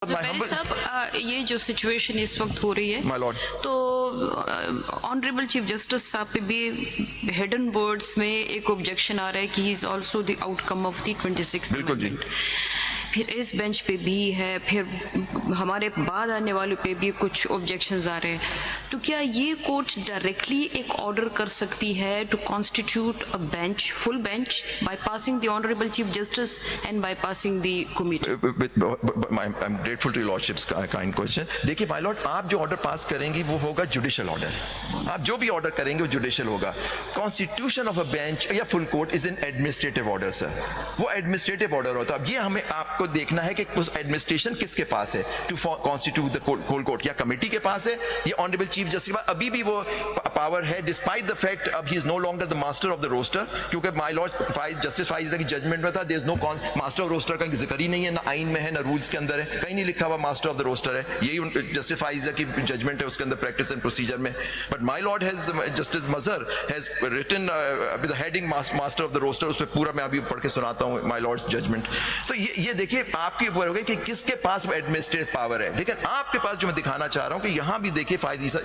जुबैर साहब, ये जो सिचुएशन इस वक्त हो रही है My lord. तो ऑनरेबल चीफ जस्टिस साहब पे भी हिडन वर्ड्स में एक ऑब्जेक्शन आ रहा है कि he is also the outcome of the 26th बिल्कुल जी। अमेंडमेंट। फिर इस बेंच पे भी है, फिर हमारे बाद आने वालों पे भी कुछ ऑब्जेक्शंस आ रहे हैं। तो क्या ये कोर्ट डायरेक्टली एक ऑर्डर कर सकती है to constitute a bench, full bench, by passing the honourable chief justice and by passing the committee? I'm grateful to your lordship's kind question. देखिए माय लॉर्ड, आप जो ऑर्डर पास करेंगे वो होगा जुडिशियल ऑर्डर। आप जो भी ऑर्डर करेंगे वो जुडिशियल होगा। कॉन्स्टिट्यूशन ऑफ अ बेंच या full court is an administrative order sir, वो एडमिनिस्ट्रेटिव ऑर्डर होता है। अब ये हमें आपको देखना है कि उस एडमिनिस्ट्रेशन किसके पास है to constitute the full court, या कमेटी के पास है या ऑनरेबल चीफ जस्टिस के पास। अभी भी वो पावर है डिस्पाइट द फैक्ट अब he is no longer the master of the roster, क्योंकि माय लॉर्ड जस्टिस फाइज़ा की जजमेंट में था there is no master of roster का जिक्र ही नहीं है, ना आइन में है ना रूल्स के अंदर है, कहीं नहीं लिखा हुआ मास्टर ऑफ द रोस्टर है। यही जस्टिस फाइज़ा की जजमेंट है उसके अंदर प्रैक्टिस एंड प्रोसीजर में। But my lord has justice Mazhar has written with the heading master of the roster, उस पर पूरा मैं अभी पढ़ के सुनाता हूँ माय लॉर्ड्स जजमेंट। तो ये देखिए आपके ऊपर होगा कि किसके पास एडमिनिस्ट्रेटिव पावर है। लेकिन आपके पास जो मैं दिखाना चाह रहा हूँ कि यहाँ भी देखिए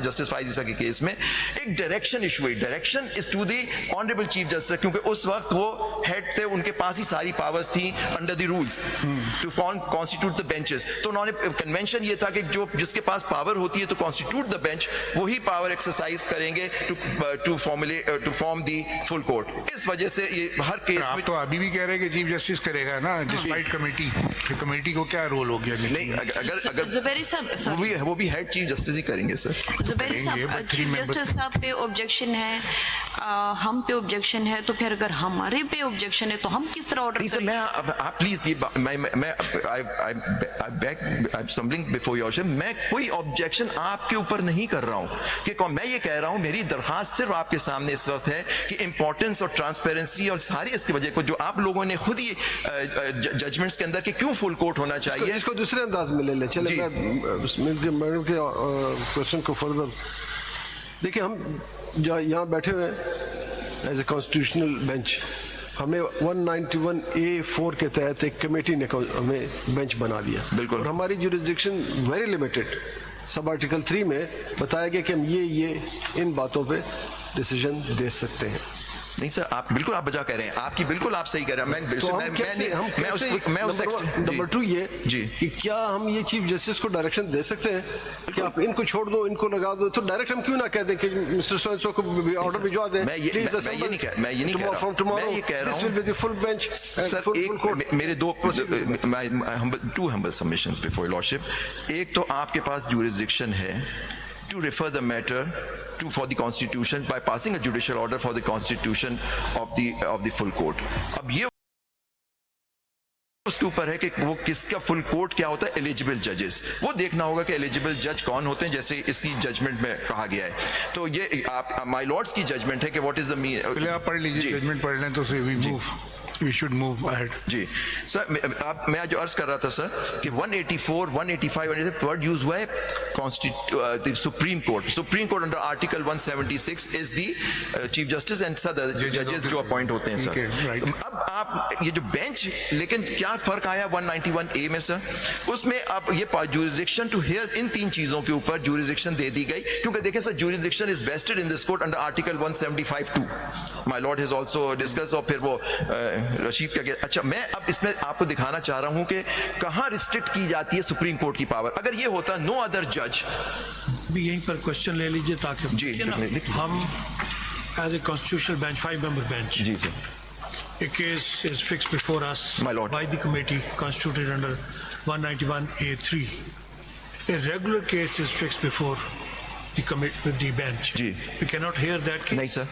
जस्टिस फाइज़ा के केस में एक डायरेक्शन इशू है। Direction is to the honourable chief justice, क्योंकि उस वक्त वो हेड थे, उनके पास ही सारी पावर्स थी under the rules to constitute the benches. तो उन्होंने कन्वेंशन ये था कि जो जिसके पास पावर होती है तो कॉन्स्टिट्यूट द बेंच, वही पावर एक्सरसाइज करेंगे to form the full court. इस वजह से ये हर केस आप में तो अभी भी कह रहे हैं कि चीफ जस्टिस करेगा ना, डिस्पाइट कमेटी। तो कमेटी को क्या रोल हो गया? नहीं, अगर जुबैर साहब, वो भी हेड चीफ जस्टिस ही करेंगे सर। जुबैर साहब, चीफ जस्टिस साहब पे ऑब्जेक्शन है, हम पे ऑब्जेक्शन है, तो फिर अगर हमारे पे ऑब्जेक्शन है तो हम किस तरह ऑर्डर सर मैं आप प्लीज मैं कोई ऑब्जेक्शन आपके ऊपर नहीं कर रहा हूं कि मैं ये कह रहा हूं, मेरी दरखास्त सिर्फ आपके सामने इस वक्त है कि इंपॉर्टेंस और ट्रांसपेरेंसी और सारी इसकी वजह को जो आप लोगों ने खुद ही जजमेंट्स के अंदर कि क्यों फुल कोर्ट होना चाहिए, इसको दूसरे अंदाज में ले ले चले। मैडम के क्वेश्चन को फर्दर देखिए, हम यहाँ बैठे हुए हैं एज ए कॉन्स्टिट्यूशनल बेंच, हमें 191A(4) के तहत एक कमेटी ने हमें बेंच बना दिया। बिल्कुल। और हमारी jurisdiction very limited, sub article 3 में बताया गया कि हम ये इन बातों पे डिसीजन दे सकते हैं। नहीं सर, आप बिल्कुल आप बजा कह रहे हैं, आपकी बिल्कुल आप सही कह रहे हैं। नंबर 2 ये जी कि क्या हम ये चीफ जस्टिस को डायरेक्शन दे सकते हैं कि आप इनको छोड़ दो, इनको लगा दो? तो डायरेक्ट हम क्यों ना कह दें कि मिस्टर सो को ऑर्डर भिजवा दें, मैं ये नहीं कह रहा हूं। फुल बेंच सर, एक मेरे two humble submissions before lordship. एक तो आपके पास जुरिस्डिक्शन है to refer the matter for the constitution by passing a judicial order for the constitution of the full court. अब ये उसके ऊपर है कि वो किसका फुल कोर्ट क्या होता है, एलिजिबल जजेस। वो देखना होगा कि एलिजिबल जज कौन होते हैं, जैसे इसकी जजमेंट में कहा गया है। तो ये आप माय लॉर्ड्स की जजमेंट है कि व्हाट इज द मीन। पहले आप पढ़ लीजिए जजमेंट, पढ़ लें तो we should move ahead. जी सर, मैं जो अर्ज कर रहा था सर कि 184, 185 वर्ड यूज हुआ है supreme court. Supreme court under article 176 is the chief justice and सदर जजेस जो अपॉइंट होते हैं सर। अब आप ये जो बेंच, लेकिन क्या फर्क आया 191A में सर, उसमें अब ये जुरिस्डिक्शन टू हियर इन 3 चीजों के ऊपर जुरिस्डिक्शन दे दी गई, क्योंकि देखिए sir jurisdiction is vested in this court under article 175(2). My lord has also discuss, और फिर वो रशीद का। अच्छा, मैं अब इसमें आपको दिखाना चाह रहा हूं कि कहां रिस्ट्रिक्ट की जाती है सुप्रीम कोर्ट की पावर। अगर ये होता नो अदर जज, भी यहीं पर क्वेश्चन ले लीजिए ताकि जी हम as a constitutional bench 5 member bench, जी sir, a case is fixed before us My lord. by the committee constituted under 191A(3). A regular case is fixed before the bench. जी। We cannot hear that case. नहीं sir,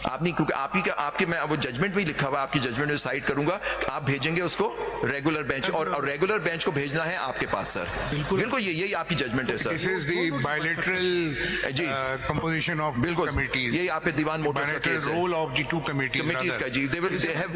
आप नहीं, क्योंकि आपके मैं वो judgement में लिखा हुआ है, आपकी जजमेंट में साइड करूंगा, आप भेजेंगे उसको रेगुलर बेंच, और रेगुलर बेंच को भेजना है आपके पास सर। बिल्कुल यही आपकी जजमेंट है sir. This is the bilateral जी composition of बिल्कुल committees. यही आपके दीवान मोटर्स का केस है, role of the two committees का जी। they have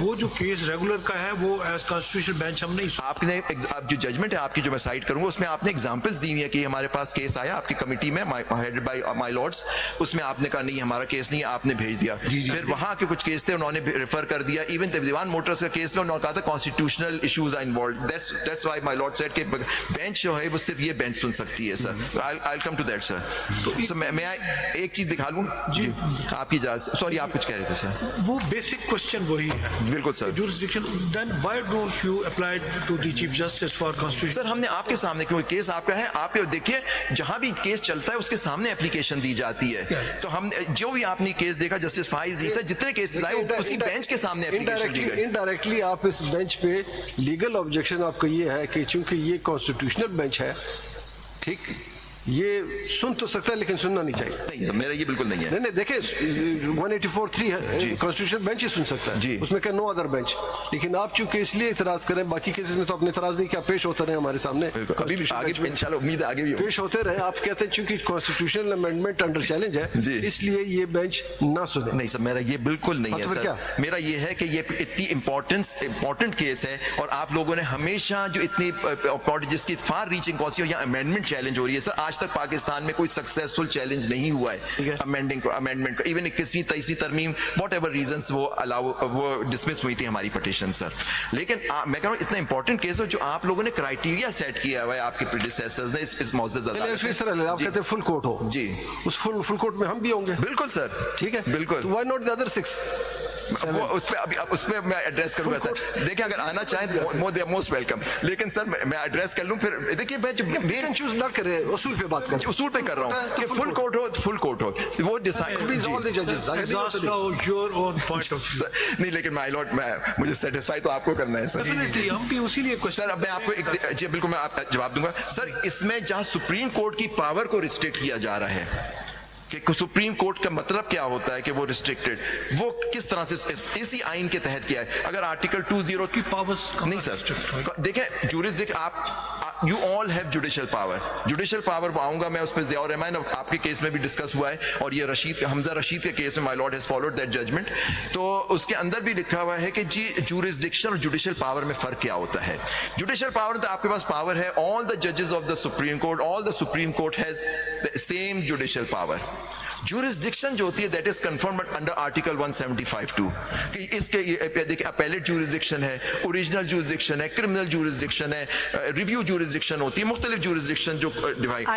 वो जो केस रेगुलर का है वो एज कॉन्स्टिट्यूशनल बेंच हम नहीं। आपने आप जो जजमेंट है आपकी जो मैं साइड करूंगा, उसमें आपने एग्जांपल्स दी हुई है कि हमारे पास केस आया आपकी कमिटी में हेडेड बाय माय लॉर्ड्स, उसमें आपने कहा नहीं हमारा केस नहीं है, आपने भेज दिया, फिर वहां के कुछ केस थे उन्होंने रेफर कर दिया, इवन दीवान मोटर्स का केस में उन्होंने कहा था constitutional issues are involved, that's why my lord said कि बेंच जो है वो सिर्फ ये बेंच सुन सकती है sir. I come to that sir. Sir मैं एक चीज दिखा लूं जी, आपकी इजाजत, सॉरी आप कुछ कह रहे थे सर। वो बेसिक क्वेश्चन वही है। बिल्कुल sir. Jurisdiction, then why don't you apply it to the Chief Justice for Constitution? Sir हमने आपके सामने, क्योंकि केस आपका है, आप देखिए जहां भी केस चलता है उसके सामने एप्लीकेशन दी जाती है, तो हम जो भी आपने केस देखा जस्टिस फाइज जी सर, जितने केसेस आए वो उसी बेंच के सामने एप्लीकेशन दी गई। इनडायरेक्टली आप इस बेंच पे लीगल ऑब्जेक्शन आपका ये है कि चूंकि ये कॉन्स्टिट्यूशनल बेंच है, ठीक, ये सुन तो सकता है लेकिन सुनना नहीं चाहिए। नहीं मेरा ये बिल्कुल नहीं है। नहीं देखिए 184(3) है, कॉन्स्टिट्यूशन बेंच ही सुन सकता है जी, उसमें क्या नो अदर बेंच, लेकिन आप चूंकि इसलिए इतराज करें, बाकी केसेस में तो अपने इतराज नहीं किया, पेश होते रहे हमारे सामने, अभी भी आगे इंशाल्लाह उम्मीद है आगे भी पेश होते रहे। आप कहते हैं चूंकि कॉन्स्टिट्यूशनल अमेंडमेंट अंडर चैलेंज है जी, इसलिए ये बेंच ना सुने। नहीं सर मेरा ये बिल्कुल नहीं है तो क्या? सर, मेरा ये है कि ये इतनी इंपॉर्टेंट केस है और आप लोगों ने हमेशा जो इतनी जिसकी फार रीचिंग पॉलिसी या अमेंडमेंट चैलेंज हो रही है सर, आज तक पाकिस्तान में कोई सक्सेसफुल चैलेंज नहीं हुआ है अमेंडमेंट को, इवन 21वीं 23वीं तरमीम वॉट एवर रीजंस वो डिसमिस हुई थी हमारी पिटीशन सर। लेकिन मैं कह रहा हूँ इतना इंपॉर्टेंट केस हो जो आप लोगों ने क्राइटेरिया सेट किया हुआ है आपके प्रेडिसेसर्स ने इस मौजूद आप कहते हैं फुल कोर्ट हो जी, उस फुल कोर्ट में हम भी होंगे। बिल्कुल सर, ठीक है, बिल्कुल। Why not the other 6? वो उस पे मैं एड्रेस करूंगा सर। देखिए अगर आना चाहें तो मोस्ट वेलकम, लेकिन सर मैं एड्रेस कर लूं फिर। देखिए मैं जो चूज ना करे, उसूल पे बात करें, उसूल पे कर रहा हूं कि फुल कोर्ट हो वो डिसाइड ऑल द जजेस Exhaust now your own point of view. नहीं, लेकिन माय लॉर्ड मुझे सेटिस्फाई तो आपको करना है सर। Definitely, हम भी उसी लिए question सर अब मैं आपको जी बिल्कुल मैं आप जवाब दूंगा सर। इसमें जहां सुप्रीम कोर्ट की पावर को रिस्ट्रिक्ट किया जा रहा है कि सुप्रीम कोर्ट का मतलब क्या होता है कि वो रिस्ट्रिक्टेड, वो किस तरह से इसी आइन के तहत किया है। अगर आर्टिकल 20 की powers नहीं सर, देखिए जुरिस्डिक्शन आप you all have judicial power आऊंगा मैं उस पर। ज़ियाउर रहमान आपके केस में भी डिस्कस हुआ है और ये हमजा रशीद के केस में my lord has followed that judgment, तो उसके अंदर भी लिखा हुआ है कि जी जुरिस्डिक्शन और जुडिशियल पावर में फर्क क्या होता है। जुडिशियल पावर तो आपके पास पावर है, ऑल द जजेस of the Supreme Court, all the Supreme Court has the same judicial power. Jurisdiction जो होती है that is confirmed under article 175(2) कि इसके देखिए अपेलेट जुरिस्डिक्शन है, ओरिजिनल जुरिस्डिक्शन है, क्रिमिनल जुरिस्डिक्शन है, रिव्यू जुरिस्डिक्शन होती है, मुख्तलिफ जुरिस्डिक्शन जो डिवाइड।